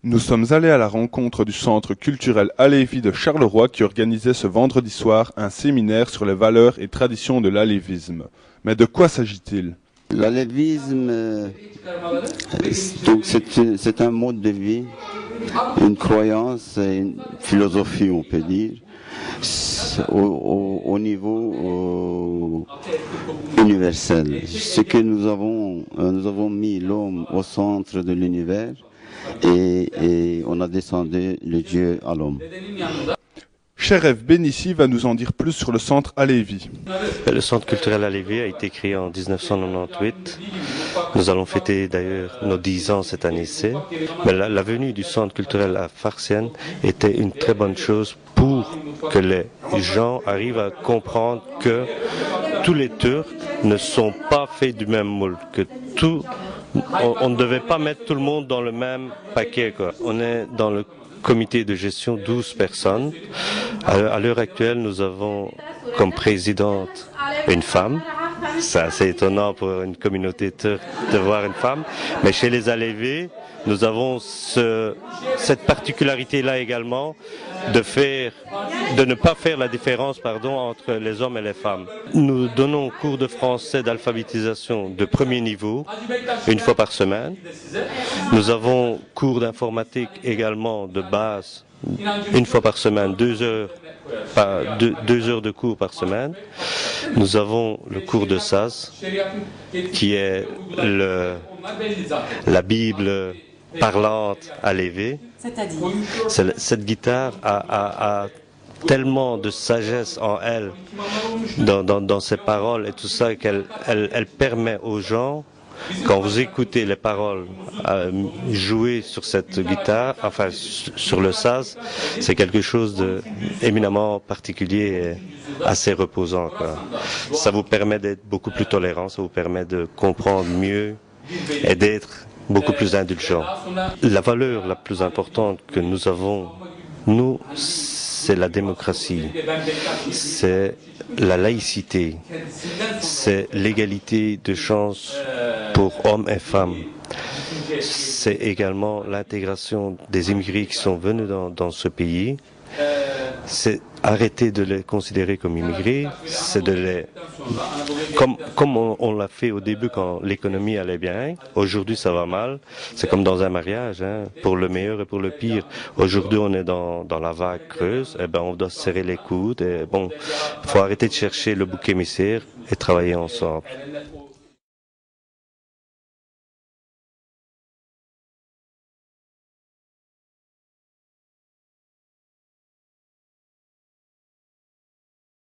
Nous sommes allés à la rencontre du Centre culturel Alévi de Charleroi qui organisait ce vendredi soir un séminaire sur les valeurs et traditions de l'alévisme. Mais de quoi s'agit-il? L'alévisme, donc c'est un mode de vie, une croyance et une philosophie, on peut dire, au niveau universel. Ce que nous avons mis l'homme au centre de l'univers et on a descendu le Dieu à l'homme. Cheref Benissi va nous en dire plus sur le Centre Alévi. Le Centre culturel Alévi a été créé en 1998. Nous allons fêter d'ailleurs nos 10 ans cette année-ci. Mais la venue du Centre culturel à Farciennes était une très bonne chose pour que les gens arrivent à comprendre que tous les Turcs ne sont pas faits du même moule, que on ne devait pas mettre tout le monde dans le même paquet, quoi. On est dans le comité de gestion 12 personnes. À l'heure actuelle, nous avons comme présidente une femme. C'est assez étonnant pour une communauté turque de voir une femme. Mais chez les Alévis, nous avons cette particularité-là également de ne pas faire la différence, entre les hommes et les femmes. Nous donnons cours de français d'alphabétisation de premier niveau, une fois par semaine. Nous avons cours d'informatique également de base, une fois par semaine, 2 heures de cours par semaine. Nous avons le cours de Saz, qui est la Bible parlante alévée. C'est-à-dire cette guitare a tellement de sagesse en elle, dans ses paroles et tout ça, qu'elle permet aux gens, quand vous écoutez les paroles jouer sur cette guitare, enfin sur le saz, c'est quelque chose d'éminemment particulier et assez reposant, quoi. Ça vous permet d'être beaucoup plus tolérant, ça vous permet de comprendre mieux et d'être beaucoup plus indulgent. La valeur la plus importante que nous avons, nous, c'est la démocratie, c'est la laïcité, c'est l'égalité de chance pour hommes et femmes. C'est également l'intégration des immigrés qui sont venus dans ce pays. C'est arrêter de les considérer comme immigrés, c'est de les... Comme on l'a fait au début quand l'économie allait bien, aujourd'hui ça va mal, c'est comme dans un mariage, pour le meilleur et pour le pire. Aujourd'hui on est dans la vague creuse, on doit se serrer les coudes, il faut arrêter de chercher le bouc émissaire et travailler ensemble.